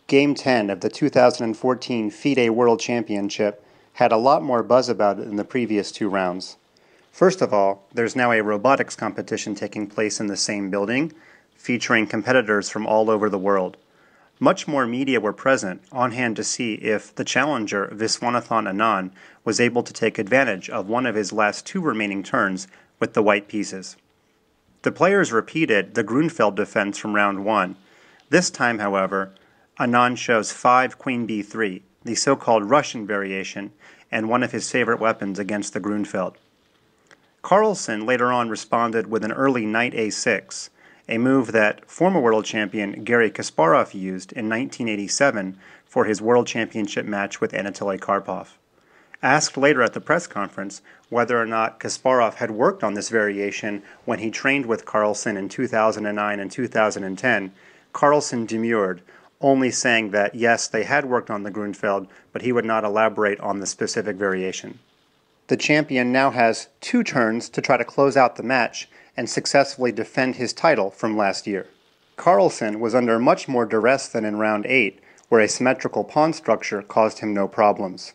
Game 10 of the 2014 FIDE World Championship had a lot more buzz about it than the previous two rounds. First of all, there's now a robotics competition taking place in the same building, featuring competitors from all over the world. Much more media were present, on hand to see if the challenger, Viswanathan Anand, was able to take advantage of one of his last two remaining turns with the white pieces. The players repeated the Grunfeld defense from round 1. This time, however, Anand shows 5 Queen b3, the so-called Russian variation, and one of his favorite weapons against the Grunfeld. Carlsen later on responded with an early Knight a6, a move that former world champion Garry Kasparov used in 1987 for his world championship match with Anatoly Karpov. Asked later at the press conference whether or not Kasparov had worked on this variation when he trained with Carlsen in 2009 and 2010, Carlsen demurred, only saying that yes, they had worked on the Grunfeld, but he would not elaborate on the specific variation. The champion now has 2 turns to try to close out the match and successfully defend his title from last year. Carlsen was under much more duress than in round 8, where a symmetrical pawn structure caused him no problems.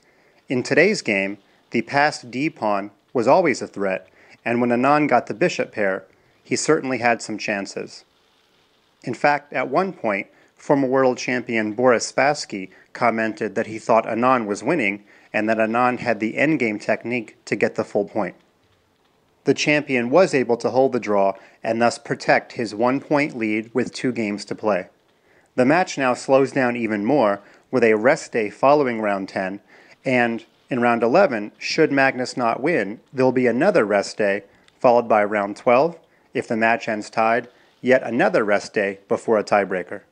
In today's game, the passed d-pawn was always a threat, and when Anand got the bishop pair, he certainly had some chances. In fact, at one point, former world champion Boris Spassky commented that he thought Anand was winning and that Anand had the endgame technique to get the full point. The champion was able to hold the draw and thus protect his 1-point lead with 2 games to play. The match now slows down even more with a rest day following round 10, and in round 11, should Magnus not win, there will be another rest day followed by round 12. If the match ends tied, yet another rest day before a tiebreaker.